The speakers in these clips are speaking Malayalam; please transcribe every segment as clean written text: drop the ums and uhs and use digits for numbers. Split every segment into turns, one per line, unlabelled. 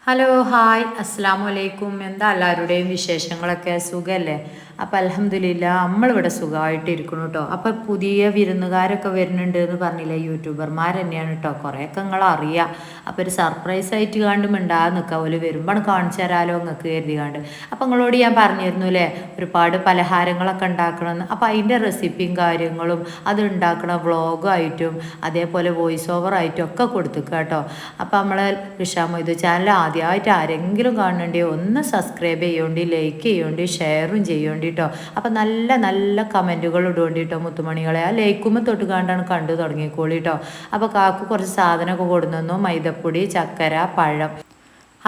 ഹലോ ഹായ് അസ്സാം വലൈക്കും. എന്താ എല്ലാവരുടെയും വിശേഷങ്ങളൊക്കെ സുഖമല്ലേ? അപ്പോൾ അൽഹംദുലില്ലാ നമ്മളിവിടെ സുഖമായിട്ട് ഇരിക്കണം കേട്ടോ. അപ്പോൾ പുതിയ വിരുന്നുകാരൊക്കെ വരുന്നുണ്ട് എന്ന് പറഞ്ഞില്ലേ, യൂട്യൂബർമാർ തന്നെയാണ് കേട്ടോ. കുറേയൊക്കെ നിങ്ങൾ അറിയാം. അപ്പോൾ ഒരു സർപ്രൈസ് ആയിട്ട് കണ്ട് മിണ്ടാതെ നിൽക്കുക, ഓല് വരുമ്പോൾ കാണിച്ചു തരാമല്ലോ നിങ്ങൾക്ക് കരുതി കണ്ട്. അപ്പോൾ നിങ്ങളോട് ഞാൻ പറഞ്ഞിരുന്നു അല്ലേ, ഒരുപാട് പലഹാരങ്ങളൊക്കെ ഉണ്ടാക്കണമെന്ന്. അപ്പോൾ അതിൻ്റെ റെസിപ്പിയും കാര്യങ്ങളും അത് ഉണ്ടാക്കണ വ്ളോഗായിട്ടും അതേപോലെ വോയിസ് ഓവറായിട്ടും ഒക്കെ കൊടുത്തിക്കുക കേട്ടോ. അപ്പോൾ നമ്മളെ ഋഷാമൊയ്തു ചാനൽ ആദ്യമായിട്ട് ആരെങ്കിലും കാണണ്ടേ ഒന്ന് സബ്സ്ക്രൈബ് ചെയ്യേണ്ടി, ലൈക്ക് ചെയ്യേണ്ടി, ഷെയറും ചെയ്യേണ്ടി കേട്ടോ. അപ്പം നല്ല നല്ല കമൻറ്റുകൾ ഇടുവേണ്ടി കേട്ടോ മുത്തുമണികളെ. ആ ലൈക്കുമ്പോൾ തൊട്ട് കണ്ടാണ് കണ്ടു തുടങ്ങിക്കോളി കേട്ടോ. അപ്പോൾ കാക്കു കുറച്ച് സാധനമൊക്കെ കൊടുന്നു, മൈദപ്പൊടി, ചക്കര, പഴം.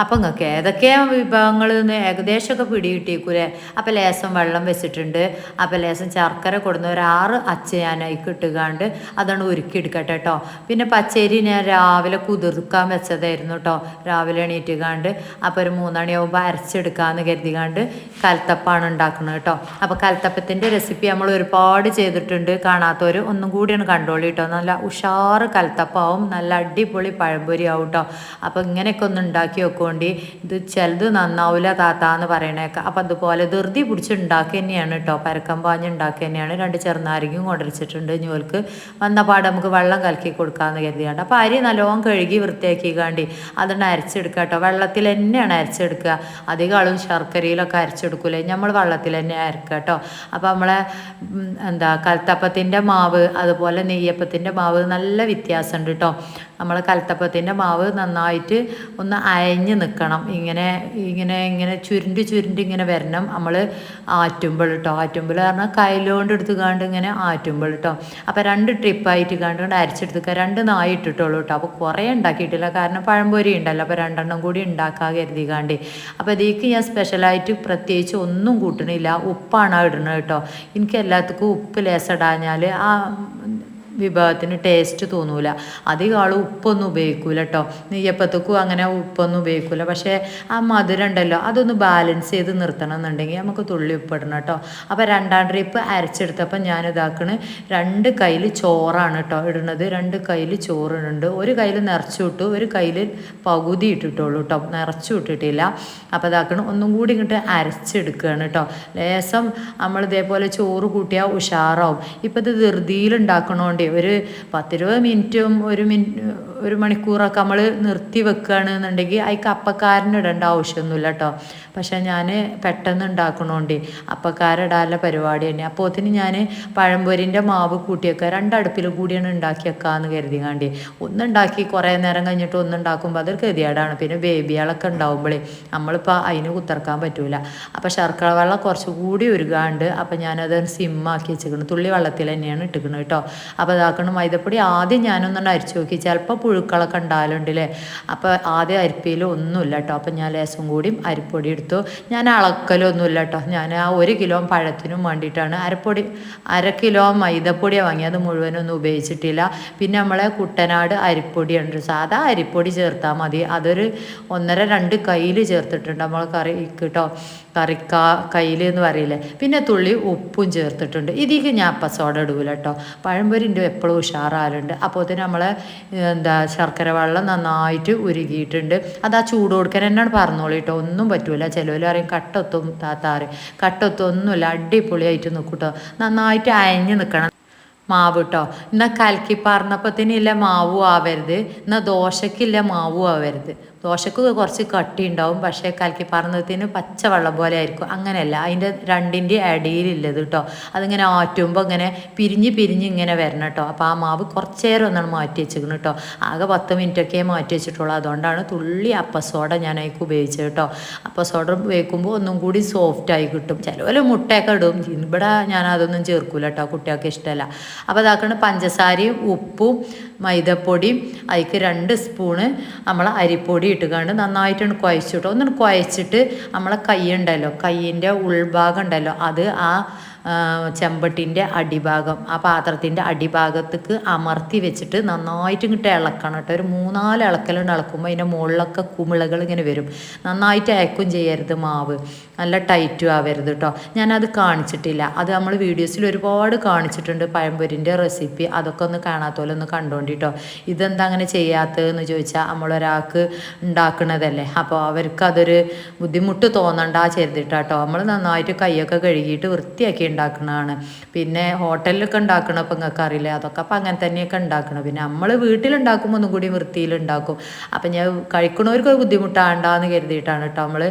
അപ്പം നിങ്ങൾക്ക് ഏതൊക്കെയാണ് വിഭവങ്ങൾ എന്ന് ഏകദേശമൊക്കെ പിടികിട്ടിയേക്കൂലേ. അപ്പം ലേസം വെള്ളം വെച്ചിട്ടുണ്ട്. അപ്പം ലേസം ശർക്കര കൊടുന്ന ഒരു 6 അച്ച ഞാൻ അതിക്ക് ഇട്ടുകാണ്ട് അതാണ് ഉരുക്കിയെടുക്കട്ടെ കേട്ടോ. പിന്നെ പച്ചരി ഞാൻ രാവിലെ കുതിർക്കാൻ വെച്ചതായിരുന്നു കേട്ടോ, രാവിലെ എണീറ്റുകാണ്ട്. അപ്പോൾ ഒരു 3 മണിയാകുമ്പോൾ അരച്ചെടുക്കാമെന്ന് കരുതികാണ്ട് കലത്തപ്പാണ് ഉണ്ടാക്കുന്നത് കേട്ടോ. അപ്പോൾ കലത്തപ്പത്തിൻ്റെ റെസിപ്പി നമ്മൾ ഒരുപാട് ചെയ്തിട്ടുണ്ട്, കാണാത്തവർ ഒന്നും കൂടിയാണ് കണ്ടോളി കേട്ടോ. നല്ല ഉഷാറ് കലത്തപ്പാവും, നല്ല അടിപൊളി പഴംപൊരി ആവും കേട്ടോ. അപ്പോൾ ഇങ്ങനെയൊക്കെ ഒന്ന് ഉണ്ടാക്കി വെക്കും. ഇത് ചിലത് നന്നാവില്ല താത്താന്ന് പറയണേക്കാം. അപ്പം അതുപോലെ ധൃതി പിടിച്ച് ഉണ്ടാക്കി തന്നെയാണ് കേട്ടോ, പരക്കം പാഞ്ഞ് ഉണ്ടാക്കി തന്നെയാണ്. 2 ചെറുനാരങ്ങയും കൊണ്ടുവച്ചിട്ടുണ്ട്. ഞോൽക്ക് വന്നപാട് നമുക്ക് വെള്ളം കലക്കി കൊടുക്കാമെന്ന് കരുതിയാണ്ട്. അപ്പോൾ അരി നല്ലോണം കഴുകി വൃത്തിയാക്കി കാണ്ടി അതൊന്ന് അരച്ചെടുക്കുക കേട്ടോ. വെള്ളത്തിൽ തന്നെയാണ് അരച്ചെടുക്കുക, അധികം ആളും ശർക്കരയിലൊക്കെ അരച്ചെടുക്കൂലേ, നമ്മൾ വെള്ളത്തിൽ തന്നെ അരക്കുക കേട്ടോ. അപ്പോൾ നമ്മളെ കലത്തപ്പത്തിൻ്റെ മാവ് അതുപോലെ നെയ്യപ്പത്തിൻ്റെ മാവ് നല്ല വ്യത്യാസമുണ്ട് കേട്ടോ. നമ്മൾ കലത്തപ്പത്തിൻ്റെ മാവ് നന്നായിട്ട് ഒന്ന് അയഞ്ഞ് നിൽക്കണം, ഇങ്ങനെ ഇങ്ങനെ ഇങ്ങനെ ചുരുണ്ടി ചുരുണ്ടി ഇങ്ങനെ വരണം നമ്മൾ ആറ്റുമ്പോൾ കേട്ടോ. ആറ്റുമ്പോൾ പറഞ്ഞാൽ കയ്യിലോണ്ട് എടുത്ത് കാണ്ട് ഇങ്ങനെ ആറ്റുമ്പോൾ കേട്ടോ. അപ്പോൾ 2 ട്രിപ്പായിട്ട് കണ്ട് അരച്ചെടുത്തുക. 2 നായി ഇട്ടിട്ടുള്ളൂ കേട്ടോ. അപ്പോൾ കുറേ ഉണ്ടാക്കിയിട്ടില്ല, കാരണം പഴംപൊരി ഉണ്ടല്ലോ. അപ്പോൾ 2 എണ്ണം കൂടി ഉണ്ടാക്കാൻ കരുതി കാണ്ടി. അപ്പോൾ ഇതിലേക്ക് ഞാൻ സ്പെഷ്യലായിട്ട് പ്രത്യേകിച്ച് ഒന്നും കൂട്ടണില്ല, ഉപ്പാണ് ഇടുന്നത് കേട്ടോ. എനിക്ക് എല്ലാത്തിനും ഉപ്പ് ലേസിടാഞ്ഞാൽ ആ വിഭവത്തിന് ടേസ്റ്റ് തോന്നൂല. അധികം ആൾ ഉപ്പൊന്നും ഉപയോഗിക്കൂല കേട്ടോ. നെയ്യപ്പത്തേക്കും അങ്ങനെ ഉപ്പൊന്നും ഉപയോഗിക്കൂല. പക്ഷേ ആ മധുരം ഉണ്ടല്ലോ, അതൊന്ന് ബാലൻസ് ചെയ്ത് നിർത്തണം എന്നുണ്ടെങ്കിൽ നമുക്ക് തുള്ളി ഉപ്പിടണം കേട്ടോ. അപ്പോൾ 2ാം ട്രിപ്പ് അരച്ചെടുത്തപ്പോൾ ഞാൻ ഇതാക്കണ് 2 കയ്യിൽ ചോറാണ് കേട്ടോ ഇടുന്നത്. 2 കയ്യിൽ ചോറിടുന്നുണ്ട്. ഒരു കയ്യിൽ നിറച്ചു വിട്ടു, ഒരു കയ്യിൽ പകുതി ഇട്ടിട്ടുള്ളൂ കേട്ടോ, നിറച്ചു വിട്ടിട്ടില്ല. അപ്പോൾ ഇതാക്കണം ഒന്നും കൂടി ഇങ്ങോട്ട് അരച്ചെടുക്കുകയാണ് കേട്ടോ. ലേസം നമ്മൾ ഇതേപോലെ ചോറ് കൂട്ടിയാൽ ഉഷാറാവും. ഇപ്പോൾ ഇത് ധൃതിയിൽ ഉണ്ടാക്കണോണ്ട് ഒരു 10-20 മിനിറ്റും 1 മണിക്കൂറൊക്കെ നമ്മൾ നിർത്തി വെക്കുകയാണെന്നുണ്ടെങ്കിൽ അതിക്ക് അപ്പക്കാരനിടേണ്ട ആവശ്യമൊന്നുമില്ല കേട്ടോ. പക്ഷേ ഞാൻ പെട്ടെന്ന് ഉണ്ടാക്കണോണ്ട് അപ്പക്കാരിടാനുള്ള പരിപാടി തന്നെ. അപ്പോൾ അതിന് ഞാൻ പഴംപൊരിൻ്റെ മാവ് കൂട്ടിയൊക്കെ 2 അടുപ്പിൽ കൂടിയാണ് ഉണ്ടാക്കി വെക്കാമെന്ന് കരുതികാണ്ടി. ഒന്നുണ്ടാക്കി കുറേ നേരം കഴിഞ്ഞിട്ട് ഒന്നുണ്ടാക്കുമ്പോൾ അതൊരു ഗതികേടാണ്. പിന്നെ ബേബികളൊക്കെ ഉണ്ടാവുമ്പോഴേ നമ്മളിപ്പോൾ അതിന് കുത്തിറക്കാൻ പറ്റൂല. അപ്പോൾ ശർക്കര വെള്ളം കുറച്ചുകൂടി ഉരുകാണ്ട് അപ്പോൾ ഞാനത് സിമ്മാക്കി വെച്ചിരിക്കണം. തുള്ളി വെള്ളത്തിൽ തന്നെയാണ് ഇട്ടിരിക്കുന്നത് കേട്ടോ. അപ്പോൾ ഇതാക്കണം മൈദപ്പൊടി ആദ്യം ഞാനൊന്നും അരിച്ചു നോക്കി, ചിലപ്പോൾ പുഴുക്കളൊക്കെ ഉണ്ടാകലുണ്ടല്ലേ. അപ്പോൾ ആദ്യം അരിപ്പയിൽ ഒന്നുമില്ല കേട്ടോ. അപ്പോൾ ഞാൻ ലേശം കൂടി അരിപ്പൊടി എടുത്തു. ഞാൻ അളക്കലൊന്നുമില്ല കേട്ടോ. ഞാൻ ആ 1 കിലോ പഴത്തിനും വേണ്ടിയിട്ടാണ് 1/2 കിലോ മൈദപ്പൊടിയാണ് വാങ്ങിയത്, മുഴുവനൊന്നും ഉപയോഗിച്ചിട്ടില്ല. പിന്നെ നമ്മളെ കുട്ടനാട് അരിപ്പൊടിയുണ്ട്, സാധാ അരിപ്പൊടി ചേർത്താൽ മതി. അതൊരു 1.5-2 കയ്യിൽ ചേർത്തിട്ടുണ്ട് നമ്മൾ കറി കേട്ടോ, കയ്യിൽ എന്ന് പറയില്ലേ. പിന്നെ തുള്ളി ഉപ്പും ചേർത്തിട്ടുണ്ട്. ഇതിലേക്ക് ഞാൻ സോഡ ഇടൂല കേട്ടോ. പഴംപൊരിൻ്റെ എപ്പോഴും ഉഷാറാറുണ്ട്. അപ്പോൾ തന്നെ നമ്മളെ ശർക്കര വെള്ളം നന്നായിട്ട് ഉരുകിയിട്ടുണ്ട്. അത് ആ ചൂട് കൊടുക്കാൻ എന്നാണ് പറഞ്ഞോളൂ കേട്ടോ, ഒന്നും പറ്റൂല. ചിലവർ പറയും കട്ടൊത്തും താത്താറ്, കട്ടൊത്തും ഒന്നുമില്ല, അടിപൊളിയായിട്ട് നിൽക്കും കേട്ടോ. നന്നായിട്ട് അയഞ്ഞ് നിൽക്കണം മാവ് കേട്ടോ. എന്നാൽ കലക്കി പറഞ്ഞപ്പത്തിനില്ല മാവും ആവരുത്, എന്നാൽ ദോശക്കില്ല മാവും ആവരുത്. ദോശക്ക് കുറച്ച് കട്ടി ഉണ്ടാവും, പക്ഷേ കലക്കി പറഞ്ഞതിന് പച്ചവെള്ളം പോലെ ആയിരിക്കും. അങ്ങനെയല്ല, അതിൻ്റെ 2ൻ്റെ ഇടയിലില്ലത് കേട്ടോ. അതിങ്ങനെ ആറ്റുമ്പോൾ ഇങ്ങനെ പിരിഞ്ഞ് ഇങ്ങനെ വരണം കേട്ടോ. അപ്പോൾ ആ മാവ് കുറച്ച് നേരം ഒന്നാണ് മാറ്റി വെച്ചിരിക്കണം കേട്ടോ. ആകെ 10 മിനിറ്റൊക്കെ മാറ്റി വെച്ചിട്ടുള്ളൂ. അതുകൊണ്ടാണ് തുള്ളി അപ്പസോഡ ഞാൻ അതിലേക്ക് ഉപയോഗിച്ചത് കേട്ടോ. അപ്പസോഡ ഉപയോഗിക്കുമ്പോൾ ഒന്നും കൂടി സോഫ്റ്റായി കിട്ടും. ചിലവർ മുട്ടയൊക്കെ ഇടും, ഇവിടെ ഞാൻ അതൊന്നും ചേർക്കൂല കേട്ടോ, കുട്ടികൾക്ക് ഇഷ്ടമല്ല. അപ്പോൾ അതാക്കണം പഞ്ചസാരയും ഉപ്പും മൈദപ്പൊടിയും അതിലേക്ക് 2 സ്പൂണ് നമ്മൾ അരിപ്പൊടി ഇട്ടുകൊണ്ട് നന്നായിട്ടൊന്ന് കുഴച്ചിട്ട് ഒന്നിട്ട് കുഴച്ചിട്ട് നമ്മളെ കൈ ഉണ്ടല്ലോ, കൈയിൻ്റെ ഉൾഭാഗം ഉണ്ടല്ലോ, അത് ആ ചെമ്പട്ടിൻ്റെ അടിഭാഗം ആ പാത്രത്തിൻ്റെ അടിഭാഗത്തേക്ക് അമർത്തി വെച്ചിട്ട് നന്നായിട്ട് ഇങ്ങോട്ട് ഇളക്കണം കേട്ടോ. ഒരു 3-4 ഇളക്കലുണ്ട്. ഇളക്കുമ്പോൾ അതിൻ്റെ മുകളിലൊക്കെ കുമിളകൾ ഇങ്ങനെ വരും. നന്നായിട്ട് അയക്കും ചെയ്യരുത് മാവ്, നല്ല ടൈറ്റും ആവരുത് കേട്ടോ. ഞാനത് കാണിച്ചിട്ടില്ല, അത് നമ്മൾ വീഡിയോസിൽ ഒരുപാട് കാണിച്ചിട്ടുണ്ട് പഴംപൊരിൻ്റെ റെസിപ്പി. അതൊക്കെ ഒന്ന് കാണാത്തോലൊന്ന് കണ്ടോണ്ടിട്ടോ. ഇതെന്താ അങ്ങനെ ചെയ്യാത്തതെന്ന് ചോദിച്ചാൽ നമ്മളൊരാൾക്ക് ഉണ്ടാക്കണതല്ലേ, അപ്പോൾ അവർക്ക് അതൊരു ബുദ്ധിമുട്ട് തോന്നണ്ട ചെയ്തിട്ടാട്ടോ. നമ്മൾ നന്നായിട്ട് കൈയൊക്കെ കഴുകിയിട്ട് വൃത്തിയാക്കി ഉണ്ടാക്കുന്നതാണ്. പിന്നെ ഹോട്ടലിലൊക്കെ ഉണ്ടാക്കണം, അപ്പം നിങ്ങൾക്ക് അറിയില്ല, അതൊക്കെ അപ്പം അങ്ങനെ തന്നെയൊക്കെ ഉണ്ടാക്കണം. പിന്നെ നമ്മൾ വീട്ടിലുണ്ടാക്കുമ്പോൾ ഒന്നും കൂടി വൃത്തിയിലുണ്ടാക്കും. അപ്പം ഞാൻ കഴിക്കണവർക്ക് ബുദ്ധിമുട്ടാണ്ടാന്ന് കരുതിയിട്ടാണ് കേട്ടോ നമ്മൾ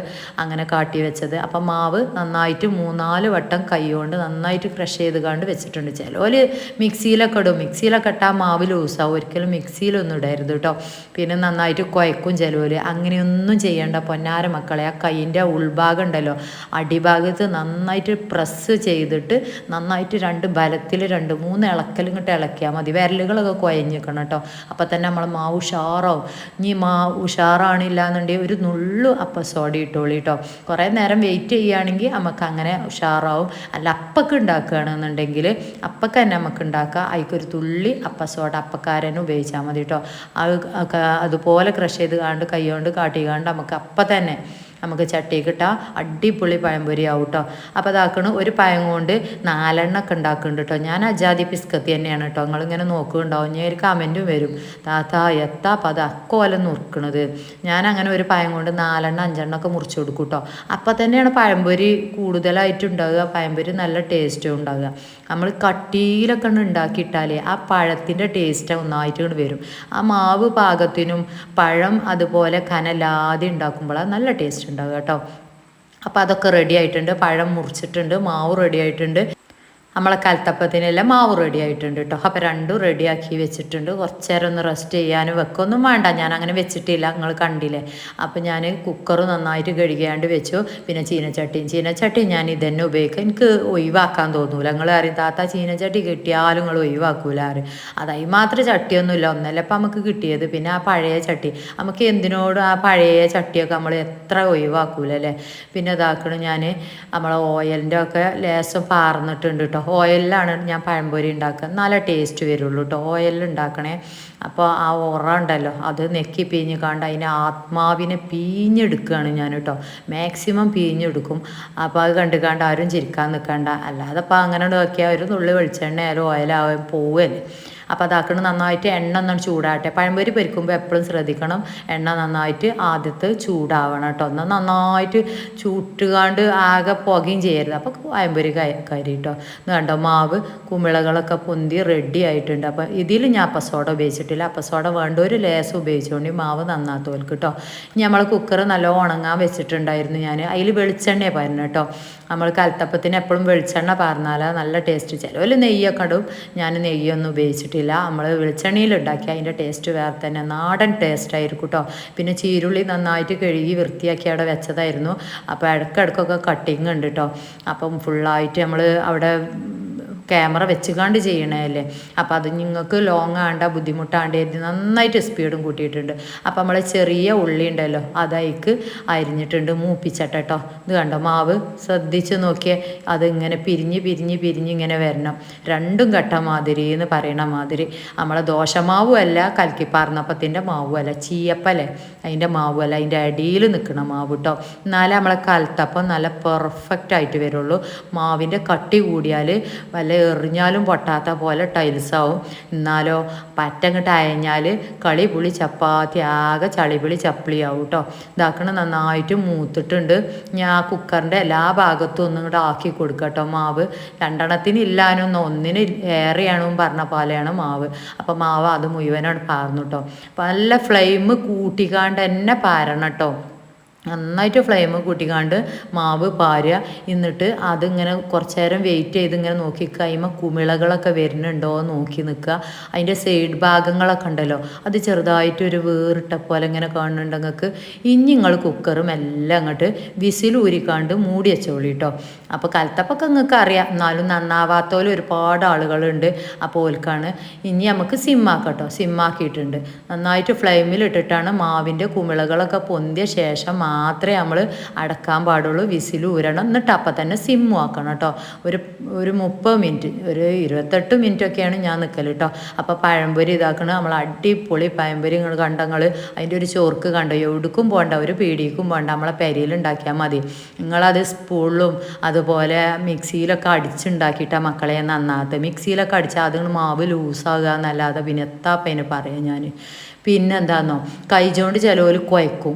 അങ്ങനെ കാട്ടി വെച്ചത്. അപ്പം മാവ് നന്നായിട്ട് 3-4 വട്ടം കൈ കൊണ്ട് നന്നായിട്ട് ക്രഷ് ചെയ്ത് കണ്ട് വെച്ചിട്ടുണ്ട്. ചിലവർ മിക്സിയിലൊക്കെ ഇടും, മിക്സിയിലൊക്കെ ഇട്ടാൽ മാവ് ലൂസാവും. ഒരിക്കലും മിക്സിയിലൊന്നും ഇടരുത് കേട്ടോ. പിന്നെ നന്നായിട്ട് കുഴക്കും ചിലവർ. അങ്ങനെയൊന്നും ചെയ്യേണ്ട പൊന്നാര മക്കളെ. ആ കൈയിൻ്റെ ഉൾഭാഗം ഉണ്ടല്ലോ, അടിഭാഗത്ത് നന്നായിട്ട് പ്രസ് ചെയ്തിട്ട് നന്നായിട്ട് 2 ബലത്തിൽ 2-3 ഇളക്കൽ ഇങ്ങോട്ട് ഇളക്കിയാൽ മതി. വിരലുകളൊക്കെ കുഴഞ്ഞിക്കണം കേട്ടോ. അപ്പം തന്നെ നമ്മൾ മാവ് ഉഷാറാവും. ഇനി മാവ് ഉഷാറാണില്ല എന്നുണ്ടെങ്കിൽ ഒരു നുള്ളു അപ്പസോഡ ഇട്ടോളി കേട്ടോ. കുറേ നേരം വെയിറ്റ് ചെയ്യുകയാണെങ്കിൽ നമുക്ക് അങ്ങനെ ഉഷാറാവും. അല്ല അപ്പൊക്കെ ഉണ്ടാക്കുകയാണെന്നുണ്ടെങ്കിൽ അപ്പൊക്കെ തന്നെ നമുക്ക് ഉണ്ടാക്കാം. അതിക്കൊരു തുള്ളി അപ്പസോഡ അപ്പക്കാരനെ ഉപയോഗിച്ചാൽ മതി കേട്ടോ. അതുപോലെ ക്രഷ് ചെയ്ത് കാണ്ട് കൈ കൊണ്ട് കാട്ടിക്കാണ്ട് നമുക്ക് അപ്പം തന്നെ നമുക്ക് ചട്ടിക്ക് ഇട്ടാൽ അടിപൊളി പഴംപൊരി ആവും കേട്ടോ. അപ്പോൾ അതാക്കണം. ഒരു പഴം കൊണ്ട് 4 എണ്ണമൊക്കെ ഉണ്ടാക്കുന്നുണ്ട് കേട്ടോ. ഞാൻ അജാതി പിസ്കത്തി തന്നെയാണ് കേട്ടോ. നിങ്ങളിങ്ങനെ നോക്കുന്നുണ്ടാവും, ഞാൻ ഒരു കമൻറ്റും വരും, താത്ത എത്താ അപ്പം അത് അക്കോലം നുറുക്കണത്. ഞാൻ അങ്ങനെ ഒരു പഴം കൊണ്ട് 4 എണ്ണം 5 എണ്ണമൊക്കെ മുറിച്ച് കൊടുക്കും കേട്ടോ. അപ്പം തന്നെയാണ് പഴംപൊരി കൂടുതലായിട്ടുണ്ടാകുക, പഴംപൊരി നല്ല ടേസ്റ്റും ഉണ്ടാകുക. നമ്മൾ കട്ടിയിലൊക്കെ ഉണ്ടാക്കിയിട്ടാലേ ആ പഴത്തിൻ്റെ ടേസ്റ്റ് ഒന്നായിട്ട് കൊണ്ട് വരും. ആ മാവ് പാകത്തിനും പഴം അതുപോലെ കനലാതെ ഉണ്ടാക്കുമ്പോഴാണ് നല്ല ടേസ്റ്റ് ഉണ്ടാവുക കേട്ടോ. അപ്പോൾ അതൊക്കെ റെഡി ആയിട്ടുണ്ട്. പഴം മുറിച്ചിട്ടുണ്ട്, മാവ് റെഡി ആയിട്ടുണ്ട്. നമ്മളെ കലത്തപ്പത്തിനെല്ലാം മാവ് റെഡി ആയിട്ടുണ്ട് കേട്ടോ. അപ്പോൾ രണ്ടും റെഡിയാക്കി വെച്ചിട്ടുണ്ട്. കുറച്ച് നേരം ഒന്ന് റെസ്റ്റ് ചെയ്യാനും വെക്കൊന്നും വേണ്ട, ഞാൻ അങ്ങനെ വെച്ചിട്ടില്ല, നിങ്ങൾ കണ്ടില്ലേ. അപ്പോൾ ഞാൻ കുക്കർ നന്നായിട്ട് കഴുകിയാണ്ട് വെച്ചു. പിന്നെ ചീനച്ചട്ടി ഞാൻ ഇതന്നെ ഉപയോഗിക്കുക. എനിക്ക് ഒഴിവാക്കാൻ തോന്നൂല. നിങ്ങൾ അറിയും താത്ത ചീനച്ചട്ടി കിട്ടിയാലും നിങ്ങൾ ഒഴിവാക്കൂല ആരും. അതായി മാത്രം ചട്ടിയൊന്നുമില്ല, ഒന്നല്ല ഇപ്പം നമുക്ക് കിട്ടിയത്. പിന്നെ ആ പഴയ ചട്ടി നമുക്ക് എന്തിനോടും ആ പഴയ ചട്ടിയൊക്കെ നമ്മൾ എത്ര ഒഴിവാക്കൂലല്ലേ. പിന്നെ ഇതാക്കണം ഞാൻ നമ്മളെ ഓയിലിൻ്റെ ഒക്കെ ലേശം പാർന്നിട്ടുണ്ട് കേട്ടോ. ഓയിലിലാണ് ഞാൻ പഴംപൊരി ഉണ്ടാക്കുക, നല്ല ടേസ്റ്റ് വരുള്ളൂ കേട്ടോ. ഓയിലിൽ ഉണ്ടാക്കണേ. അപ്പോൾ ആ ഉറ ഉണ്ടല്ലോ അത് നെക്കി പിഴിഞ്ഞ് കണ്ട് അതിനെ ആത്മാവിനെ പിഴിഞ്ഞെടുക്കുകയാണ് ഞാൻ കേട്ടോ. മാക്സിമം പിഴിഞ്ഞെടുക്കും. അപ്പോൾ അത് കണ്ട് ആരും ചിരിക്കാൻ നിൽക്കണ്ട. അല്ലാതെ അപ്പോൾ അങ്ങനെ നോക്കിയാൽ ഒരു തുള്ളി വെളിച്ചെണ്ണ ആയാലും ഓയിലാവും പോവല്ലേ. അപ്പോൾ അതാക്കണം. നന്നായിട്ട് എണ്ണ ഒന്നും ചൂടാട്ടെ. പഴംപൊരി പൊരിക്കുമ്പോൾ എപ്പോഴും ശ്രദ്ധിക്കണം, എണ്ണ നന്നായിട്ട് ആദ്യത്തെ ചൂടാവണം കേട്ടോ. എന്നാൽ നന്നായിട്ട് ചൂട്ടുകാണ്ട് ആകെ പുകയും ചെയ്യരുത്. അപ്പോൾ പഴംപൊരി കരി കേട്ടോ. കണ്ടോ മാവ് കുമിളകളൊക്കെ പൊന്തി റെഡി ആയിട്ടുണ്ട്. അപ്പോൾ ഇതിൽ ഞാൻ അപ്പസോഡ ഉപയോഗിച്ചിട്ടില്ല. അപ്പസോഡ വേണ്ട ഒരു ലേസം ഉപയോഗിച്ചുകൊണ്ട് മാവ് നന്നാത്തോൽക്ക് കേട്ടോ. ഇനി നമ്മൾ കുക്കർ നല്ല ഉണങ്ങാൻ വെച്ചിട്ടുണ്ടായിരുന്നു ഞാൻ. അതിൽ വെളിച്ചെണ്ണയാണ് പറഞ്ഞത് കേട്ടോ. നമ്മൾ കലത്തപ്പത്തിന് എപ്പോഴും വെളിച്ചെണ്ണ പറഞ്ഞാൽ നല്ല ടേസ്റ്റ്. ചിലവർ നെയ്യൊക്കെ ഇടും, ഞാൻ നെയ്യൊന്നും ഉപയോഗിച്ചിട്ടില്ല. നമ്മൾ വെളിച്ചെണ്ണയിൽ ഉണ്ടാക്കി അതിൻ്റെ ടേസ്റ്റ് വേറെ തന്നെ, നാടൻ ടേസ്റ്റ് ആയിരിക്കും കേട്ടോ. പിന്നെ ചീരുള്ളി നന്നായിട്ട് കഴുകി വൃത്തിയാക്കി അവിടെ വെച്ചതായിരുന്നു. അപ്പോൾ ഇടയ്ക്കിടയ്ക്കൊക്കെ കട്ടിങ് ഉണ്ട് കേട്ടോ. അപ്പം ഫുള്ളായിട്ട് നമ്മൾ അവിടെ ക്യാമറ വെച്ചുകാണ്ട് ചെയ്യണതല്ലേ. അപ്പോൾ അത് നിങ്ങൾക്ക് ലോങ് ആണ്ട ബുദ്ധിമുട്ടാണ്ട് നന്നായിട്ട് സ്പീഡും കൂട്ടിയിട്ടുണ്ട്. അപ്പോൾ നമ്മൾ ചെറിയ ഉള്ളി ഉണ്ടല്ലോ അതേക്ക് അരിഞ്ഞിട്ടുണ്ട്, മൂപ്പിച്ചട്ടോ. ഇത് കണ്ടോ മാവ് ശ്രദ്ധിച്ച് നോക്കിയേ, അതിങ്ങനെ പിരിഞ്ഞ് ഇങ്ങനെ വരണം. രണ്ടും കട്ട മാതിരി എന്ന് പറയണ മാതിരി. നമ്മളെ ദോശമാവും അല്ല, കലക്കിപ്പാർന്നപ്പത്തിൻ്റെ മാവും അല്ല, ചീയപ്പല്ലേ അതിൻ്റെ മാവും അല്ല, അതിൻ്റെ അടിയിൽ നിൽക്കണ മാവ് കേട്ടോ. എന്നാലേ നമ്മളെ കലത്തപ്പം നല്ല പെർഫെക്റ്റ് ആയിട്ട് വരുള്ളൂ. മാവിൻ്റെ കട്ടി കൂടിയാൽ വല്ല എറിഞ്ഞാലും പൊട്ടാത്ത പോലെ ടൈൽസാവും. എന്നാലോ പറ്റങ്ങോട്ട് അയഞ്ഞാൽ കളി പുളി ചപ്പാത്തി ആകെ ചളിപിളി ചപ്പിളിയാവും കേട്ടോ. ഇതാക്കണം. നന്നായിട്ട് മൂത്തിട്ടുണ്ട്. ഞാൻ കുക്കറിൻ്റെ എല്ലാ ഭാഗത്തും ഒന്നും ഇങ്ങോട്ട് ആക്കി കൊടുക്കുക കേട്ടോ. മാവ് 2 എണ്ണത്തിന് ഇല്ലാനും 1 ഏറെയാണും പറഞ്ഞ പോലെയാണ് മാവ്. അപ്പോൾ മാവ് അത് മുഴുവനാണ് പാർന്നു കേട്ടോ. അപ്പോൾ നല്ല ഫ്ലെയിം കൂട്ടിക്കാണ്ട് തന്നെ പാരണം കേട്ടോ. നന്നായിട്ട് ഫ്ലെയിം കൂട്ടിക്കാണ്ട് മാവ് പാരുക. എന്നിട്ട് അതിങ്ങനെ കുറച്ച് നേരം വെയിറ്റ് ചെയ്ത് ഇങ്ങനെ നോക്കി കഴിയുമ്പോൾ കുമിളകളൊക്കെ വരുന്നുണ്ടോ നോക്കി നിൽക്കുക. അതിൻ്റെ സൈഡ് ഭാഗങ്ങളൊക്കെ ഉണ്ടല്ലോ അത് ചെറുതായിട്ടൊരു വേറിട്ട പോലെ ഇങ്ങനെ കാണുന്നുണ്ട് നിങ്ങൾക്ക്. ഇനി നിങ്ങൾ കുക്കറും എല്ലാം അങ്ങോട്ട് വിസിലൂരിക്കാണ്ട് മൂടി വെച്ചോളി കേട്ടോ. അപ്പോൾ കലത്തപ്പൊക്കെ നിങ്ങൾക്ക് അറിയാം, എന്നാലും നന്നാവാത്തോലും ഒരുപാട് ആളുകളുണ്ട്. അപ്പോൾ ഓൽക്കാണ്. ഇനി നമുക്ക് സിമ്മാക്കാം കേട്ടോ. സിമ്മാക്കിയിട്ടുണ്ട്. നന്നായിട്ട് ഫ്ലെയിമിലിട്ടിട്ടാണ് മാവിൻ്റെ കുമിളകളൊക്കെ പൊന്തിയ ശേഷം മാത്രമേ നമ്മൾ അടക്കാൻ പാടുള്ളൂ. വിസിൽ ഊരണം. എന്നിട്ട് അപ്പം തന്നെ സിമ്മ് ആക്കണം കേട്ടോ. ഒരു 30 മിനിറ്റ്, ഒരു 28 മിനിറ്റ് ഒക്കെയാണ് ഞാൻ നിൽക്കൽ കേട്ടോ. അപ്പോൾ പഴംപൊരി ഇതാക്കണം. നമ്മൾ അടിപൊളി പഴംപൊരി നിങ്ങൾ കണ്ടങ്ങൾ അതിൻ്റെ ഒരു ചോർക്ക് കണ്ടോ. എവിടേക്കും പോകണ്ട, ഒരു പീടിയേക്കും പോകണ്ട, നമ്മളെ പെരയിൽ ഉണ്ടാക്കിയാൽ മതി. നിങ്ങളത് സ്പൂണിലും അതുപോലെ മിക്സിയിലൊക്കെ അടിച്ചുണ്ടാക്കിയിട്ടാണ് മക്കളെ നന്നാകത്ത്. മിക്സിയിലൊക്കെ അടിച്ചാൽ അതുങ്ങൾ മാവ് ലൂസാകുക എന്നല്ലാതെ പിന്നെ എത്താപ്പതിന് പറയാം ഞാൻ. പിന്നെ എന്താണെന്നോ, കൈകൊണ്ട് ചിലവർ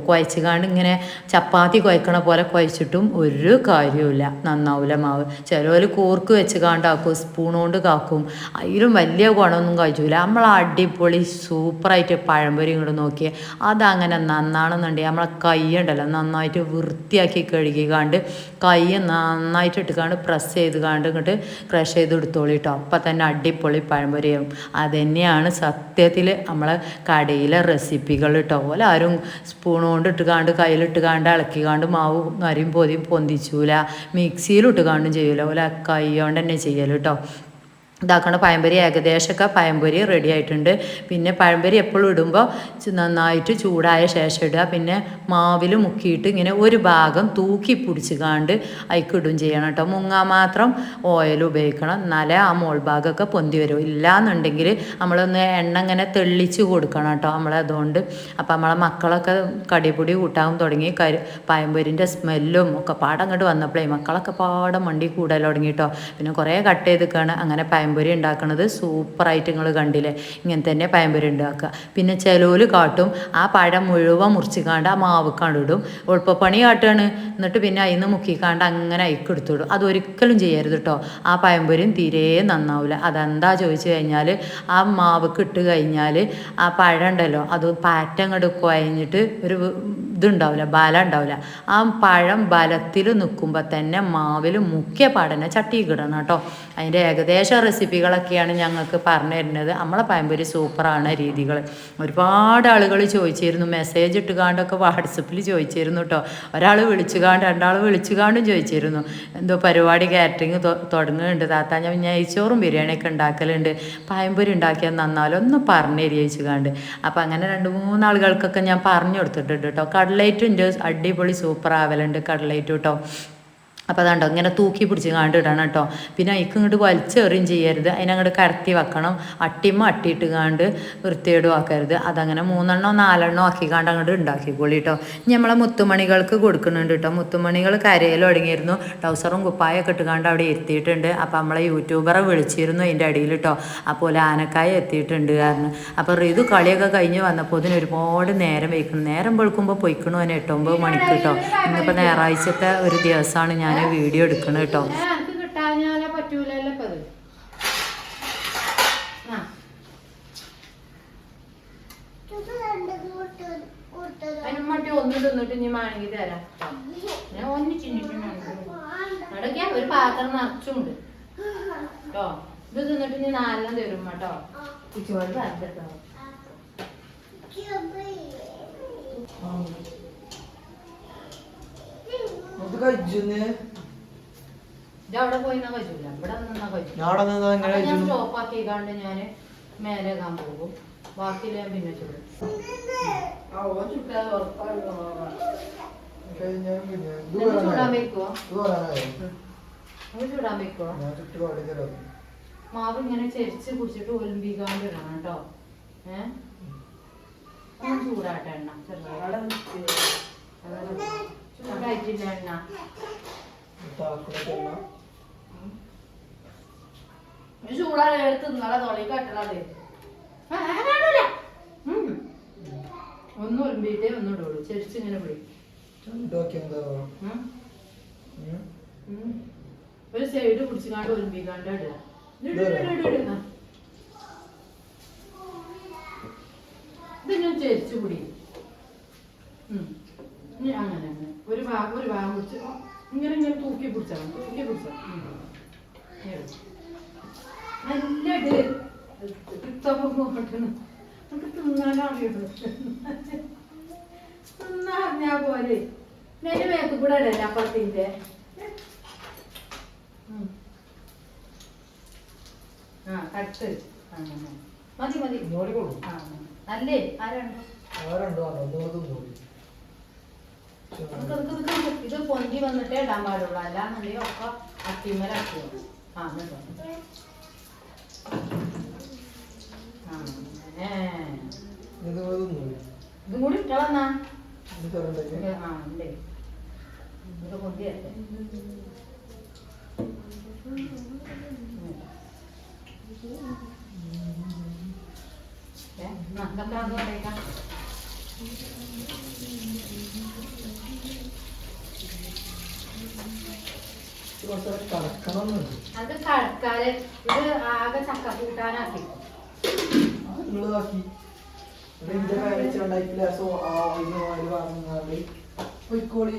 കുഴച്ചുകാണ്ട് ഇങ്ങനെ ചപ്പാത്തി കുഴക്കണ പോലെ കുഴച്ചിട്ടും ഒരു കാര്യമില്ല, നന്നാവില്ല മാവ്. ചിലവർ കൂർക്ക് വെച്ച് കാണ്ടാക്കും, സ്പൂൺ കൊണ്ട് കാക്കും. അതിലും വലിയ ഗുണമൊന്നും കഴിച്ചില്ല. നമ്മൾ അടിപൊളി സൂപ്പറായിട്ട് പഴംപൊരി ഇങ്ങോട്ട് നോക്കിയേ. അതങ്ങനെ നന്നാണെന്നുണ്ടെങ്കിൽ നമ്മളെ കൈ ഉണ്ടല്ലോ നന്നായിട്ട് വൃത്തിയാക്കി കഴുകിക്കാണ്ട് കൈ നന്നായിട്ട് ഇട്ടുകാണ്ട് പ്രസ് ചെയ്ത് കാണ്ട് ഇങ്ങോട്ട് ക്രഷ് ചെയ്ത് എടുത്തോളൂ കേട്ടോ. അപ്പം തന്നെ അടിപൊളി പഴംപൊരിയാവും. അതുതന്നെയാണ് സത്യത്തിൽ നമ്മളെ കടയിലെ റെസിപ്പികൾ കേട്ടോ. പോലെ ആരും സ്പൂൺ കൊണ്ട് ഇട്ടുകാണ്ട് കയ്യിലിട്ടുകാണ്ട് ഇളക്കിക്കാണ്ട് മാവ് നരിയും പൊതിയും പൊന്തിച്ചൂല, മിക്സിയിലിട്ടുകാണ്ടും ചെയ്യൂല. പോലെ കൈ കൊണ്ട് തന്നെ ചെയ്യൽ കേട്ടോ. ഇതാക്കണം. പഴംപൊരി ഏകദേശമൊക്കെ പഴംപൊരി റെഡി ആയിട്ടുണ്ട്. പിന്നെ പഴംപൊരി എപ്പോഴും ഇടുമ്പോൾ നന്നായിട്ട് ചൂടായ ശേഷം ഇടുക. പിന്നെ മാവിൽ മുക്കിയിട്ട് ഇങ്ങനെ ഒരു ഭാഗം തൂക്കി പിടിച്ച് കാണ്ട് അതിക്കിടും ചെയ്യണം കേട്ടോ. മുങ്ങാൻ മാത്രം ഓയിൽ ഉപയോഗിക്കണം, എന്നാലേ ആ മോൾ ഭാഗമൊക്കെ പൊന്തി വരും. ഇല്ലയെന്നുണ്ടെങ്കിൽ നമ്മളൊന്ന് എണ്ണ ഇങ്ങനെ തെള്ളിച്ച് കൊടുക്കണം കേട്ടോ നമ്മളതുകൊണ്ട്. അപ്പം നമ്മളെ മക്കളൊക്കെ കടിപ്പൊടി കൂട്ടാൻ തുടങ്ങി. പഴംപൊരിൻ്റെ സ്മെല്ലും ഒക്കെ പാടം അങ്ങോട്ട് വന്നപ്പോഴേ മക്കളൊക്കെ പാടം മണ്ടി കൂടൽ തുടങ്ങി കേട്ടോ. പിന്നെ കുറേ കട്ട് ചെയ്തിക്കാണ് അങ്ങനെ പഴംപൊരി ഉണ്ടാക്കുന്നത് സൂപ്പറായിട്ട് നിങ്ങൾ കണ്ടില്ലേ. ഇങ്ങനെ തന്നെ പഴംപൊരി ഉണ്ടാക്കുക. പിന്നെ ചിലവർ കാട്ടും ആ പഴം മുഴുവൻ മുറിച്ചിക്കാണ്ട് ആ മാവ് കണ്ടിടും. എളുപ്പപ്പണി കാട്ടുകയാണ്. എന്നിട്ട് പിന്നെ അതിൽ നിന്ന് മുക്കിക്കാണ്ട് അങ്ങനെ അയക്ക് എടുത്തിടും. അതൊരിക്കലും ചെയ്യരുത് കേട്ടോ. ആ പഴംപൊരിയും തീരെ നന്നാവില്ല. അതെന്താ ചോദിച്ചു കഴിഞ്ഞാൽ ആ മാവക്ക് ഇട്ട് കഴിഞ്ഞാൽ ആ പഴം ഉണ്ടല്ലോ അത് പാറ്റങ്ങോട്ട് കുഴഞ്ഞിട്ട് ഒരു ഇതുണ്ടാവില്ല, ബലം ഉണ്ടാവില്ല. ആ പഴം ബലത്തിൽ നിൽക്കുമ്പോൾ തന്നെ മാവിൽ മുക്കിയ പാടനെ ചട്ടിക്കിടണം കേട്ടോ. അതിൻ്റെ ഏകദേശം റെസിപ്പികളൊക്കെയാണ് ഞങ്ങൾക്ക് പറഞ്ഞു തരുന്നത്. നമ്മളെ പഴംപൊരി സൂപ്പറാണ് രീതികൾ. ഒരുപാട് ആളുകൾ ചോദിച്ചിരുന്നു, മെസ്സേജ് ഇട്ടുകാണ്ടൊക്കെ വാട്സപ്പിൽ ചോദിച്ചിരുന്നു കേട്ടോ. ഒരാൾ വിളിച്ചുകാണ്ട്, രണ്ടാൾ വിളിച്ചുകാണ്ടും ചോദിച്ചിരുന്നു, എന്തോ പരിപാടി കാറ്ററിങ് തുടങ്ങുന്നുണ്ട് താത്ത, ഞാൻ നെയ്ച്ചോറും ബിരിയാണിയൊക്കെ ഉണ്ടാക്കലുണ്ട്, പഴംപൊരി ഉണ്ടാക്കിയാൽ നന്നാലും ഒന്ന് പറഞ്ഞു തരിക ചോദിച്ചുകാണ്ട്. അപ്പം അങ്ങനെ 2-3 ആളുകൾക്കൊക്കെ ഞാൻ പറഞ്ഞു കൊടുത്തിട്ടുണ്ട് കേട്ടോ. കട്ലേറ്റും എൻ്റെ അടിപൊളി സൂപ്പർ ആവലുണ്ട് കട്ലേറ്റ് കേട്ടോ. അപ്പോൾ അതുണ്ടോ ഇങ്ങനെ തൂക്കി പിടിച്ച് കാണ്ട് ഇടണം കേട്ടോ. പിന്നെ അതിക്ക് ഇങ്ങോട്ട് വലിച്ചെറിയും ചെയ്യരുത്, അതിനങ്ങോട്ട് കടത്തി വെക്കണം. അട്ടിയിട്ട് കാണ്ട് വൃത്തിയേടും ആക്കരുത്. അതങ്ങനെ 3-4 ആക്കി കാണ്ട് അങ്ങോട്ട് ഉണ്ടാക്കിക്കോളി കേട്ടോ. ഇനി നമ്മളെ മുത്തുമണികൾക്ക് കൊടുക്കുന്നുണ്ട് കേട്ടോ. മുത്തുമണികൾ കരയിൽ തുടങ്ങിയിരുന്നു, ട്രൗസറും കുപ്പായൊക്കെ ഇട്ടുകാണ്ട് അവിടെ എത്തിയിട്ടുണ്ട്. അപ്പോൾ നമ്മളെ യൂട്യൂബറെ വിളിച്ചിരുന്നു അതിൻ്റെ അടിയിൽ കേട്ടോ. അപ്പോൾ ആനക്കായ എത്തിയിട്ടുണ്ട് കാരണം. അപ്പോൾ ഇത് കളിയൊക്കെ കഴിഞ്ഞ് വന്നപ്പോൾ ഇതിന് ഒരുപാട് നേരം വയ്ക്കണം. നേരം വെളുക്കുമ്പോൾ പൊയ്ക്കണു തന്നെ 8-9 മണിക്ക് കേട്ടോ. ഇന്നിപ്പോൾ ഞായറാഴ്ചത്തെ ഒരു ദിവസമാണ് ഞാൻ വീഡിയോ എടുക്കണം കേട്ടോ.
ഒന്ന് തിന്നിട്ട് ഇനി വേണമെങ്കിൽ തരാം. ഞാൻ ഒന്ന് ചിന്നിട്ടുണ്ടെങ്കിൽ ഒരു പാത്രം നിറച്ചുണ്ട് കേട്ടോ. ഇത് തിന്നിട്ട് ഇനി 4 തരും കേട്ടോ. ഉച്ചോട് തരട്ടോ. അവിടെ പോയിന്നാ കഴിച്ചില്ല, ഇവിടെ നിന്നാ കഴിച്ചു. ഞാൻ സ്റ്റോപ്പ് ആക്കിക്കാണ്ട് ഞാന് മേലേക്കാൻ പോകും. ബാക്കിയില്ല ഞാൻ പിന്നെ ചൂടും. ചൂടാൻ വെക്കുവോ? ചൂടാൻ വെക്കുവോ? മാവ് ഇങ്ങനെ ചെരിച്ച് കുടിച്ചിട്ട് ഒലിമ്പിക്കാണ്ട് ഇടണം കേട്ടോ. ചൂടാട്ടെ എണ്ണ ചൂടായിട്ടില്ല എണ്ണ. ചൂടാണ് തിന്നാളെ തൊളി കട്ടണത്. ഒന്ന് ഒലിമ്പിട്ടേ ഒന്നും ഇടുള്ളൂ. ചെരിച്ചിങ്ങനെ പിടി. ഒരു സൈഡ് പിടിച്ചിക്കാണ്ട് ഒലിമ്പിക്കാണ്ട് ഇടുക. ഇത് ഞാൻ ചെരിച്ചു പിടി. അങ്ങനെ ഒരു ഭാഗം പിടിച്ച് ഇങ്ങനെ തൂക്കി പിടിച്ചാൽ നല്ല തിന്നറിഞ്ഞാ പോലെ നെല്ല് മേത്ത് കൂടെ ഇടല്ലേ അപ്പുറത്തിന്റെ. കട്ട് മതി നല്ലേ. ആരാണ്ടോ ഇത് പൊന്തി വന്നിട്ടേ ഇടാൻ പാടുള്ളൂ, അല്ലാന്നുണ്ടെങ്കിൽ ഒക്കെ അട്ടിമലാക്കി. ആ എന്നിട്ടോ ഇതും കൂടി ഇട്ടളന്നാ. ആ ഉണ്ടേ, ഇത് പൊന്തിയല്ലേ. അത് കടക്കാല് ഇത് ആകെ ചക്ക കൂട്ടാനാക്കി
പൊയ്ക്കോളി.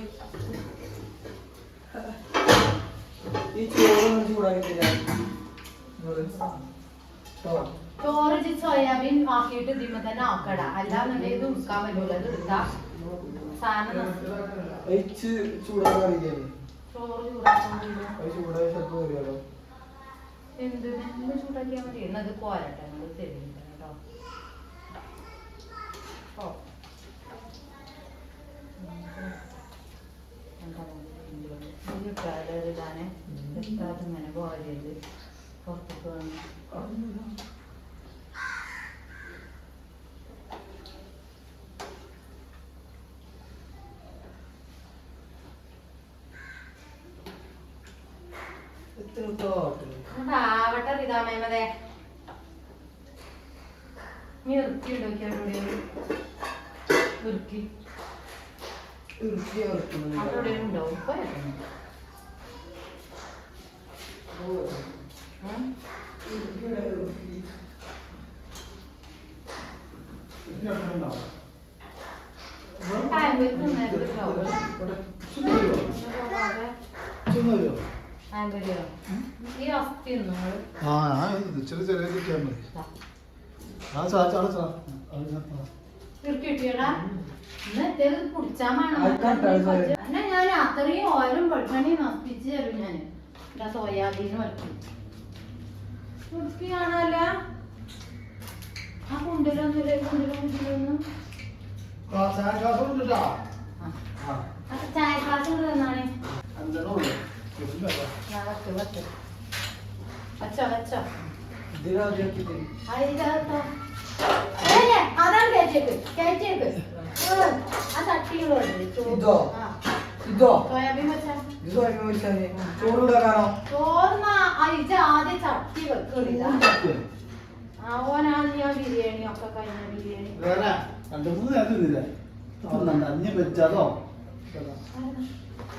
ഈ ചോറ് ചൂടാക്കിട്ടില്ല.
ചോറ് സോയാബീൻ ആക്കിയിട്ട് ഇതിമ്മ തന്നെ ആക്കട, അല്ലാന്നുണ്ടെങ്കിൽ ഇത് ഉടുക്കാൻ പറ്റൂല. ഇത് എടുത്താ സാധനം
ചൂടാക്കാൻ
ചോറ് ചൂടാക്കാൻ
ചൂടായി ചിലപ്പോ കയറിയാലോ.
എന്തിന് ചൂടാക്കിയാൽ മതി. എന്നത് പോരട്ടെ, നമ്മൾ തരുന്നുണ്ട് കേട്ടോ. ഓ ഇതാണ് ഇങ്ങനെ പോയത് പുറത്തേക്ക് വന്നു. ആവട്ടെ റിതാമേമതേ, നീ ഇറുക്കി ഉണ്ടോക്കിയോടെ ഇറുക്കി അവിടെ ഉണ്ടാവും. ഇപ്പൊ ഈ അസ്ഥി കിട്ടിയടാ കുടിച്ചാ ഞാൻ അത്രയും ഓയിലും വെളിച്ചെണ്ണയും നശിപ്പിച്ച് തരും. ഞാൻ എന്താ സോയാബീനും വരക്കും കുടിക്കുകയാണല്ല. ആ കുണ്ടിലൊന്നും കുണ്ടിലൊന്നും ചായ ക്ലാസ് കൊണ്ട് തന്നാണേ. വെച്ചോ വെച്ചോ. അതാണ് കയറ്റേക്ക് കയറ്റേക്ക്. ആ തട്ടികളുണ്ട് സോയാബീൻ വെച്ചാ ചോറുന്ന അരിച്ച ആദ്യം ചട്ടി വെക്കണില്ല. ഓനാ ഞാൻ ബിരിയാണി ഒക്കെ കഴിഞ്ഞ ബിരിയാണി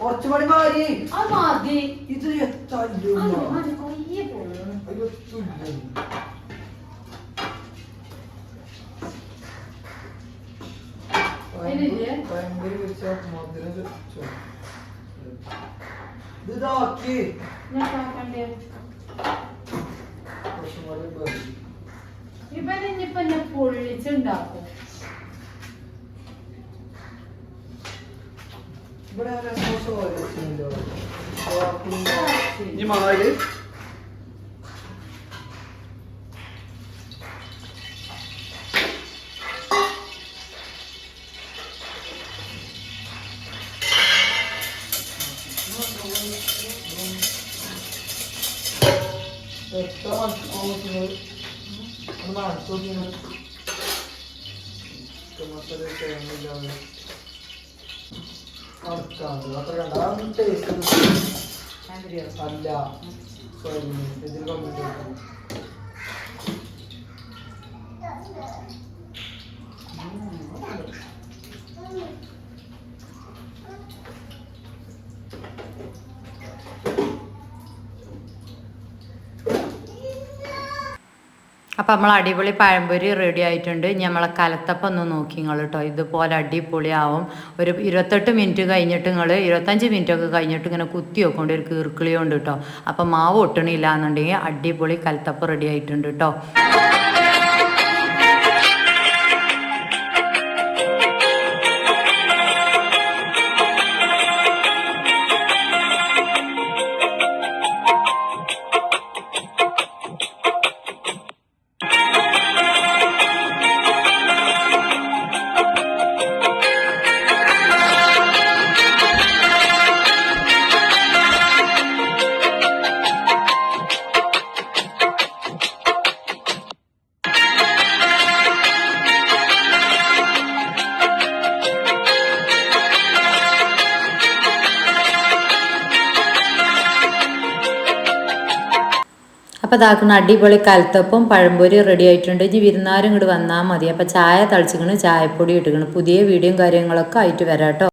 കുറച്ചു മണി മാറി.
അത് മതി.
ഇത് എത്ര
കൊയ്യെ പോകുന്നു.
ഇതാക്കി
ഇവനിപ്പോ എന്നെ പൊള്ളിച്ചുണ്ടാക്കും.
ഇവിടെ എത്ര മനസ്സിലാവുന്നത് അത്ര കണ്ട ടേസ്റ്റ് അല്ല. ഇതിൽ കമ്പ്യൂട്ടർ
അപ്പം നമ്മൾ അടിപൊളി പഴംപൊരി റെഡി ആയിട്ടുണ്ട്. ഇനി നമ്മളെ കലത്തപ്പം ഒന്ന് നോക്കി നിങ്ങൾ കേട്ടോ. ഇതുപോലെ അടിപൊളിയാവും. ഒരു 28 മിനിറ്റ് കഴിഞ്ഞിട്ട് നിങ്ങൾ 25 മിനിറ്റൊക്കെ കഴിഞ്ഞിട്ട് ഇങ്ങനെ കുത്തി വെക്കൊണ്ട് ഒരു കീർക്കിളി കൊണ്ട് കേട്ടോ. അപ്പം മാവ് ഒട്ടണില്ല എന്നുണ്ടെങ്കിൽ അടിപൊളി കലത്തപ്പം റെഡി ആയിട്ടുണ്ട് കേട്ടോ. അപ്പോൾ ഇതാക്കുന്ന അടിപൊളി കലത്തപ്പം പഴംപൊരി റെഡി ആയിട്ടുണ്ട്. ഇനി വിരുന്നാരും ഇങ്ങോട്ട് വന്നാൽ മതി. അപ്പോൾ ചായ തളിച്ചിക്കണ്, ചായപ്പൊടി ഇട്ടിക്കണ്. പുതിയ വീഡിയോയും കാര്യങ്ങളൊക്കെ ആയിട്ട് വരാം കേട്ടോ.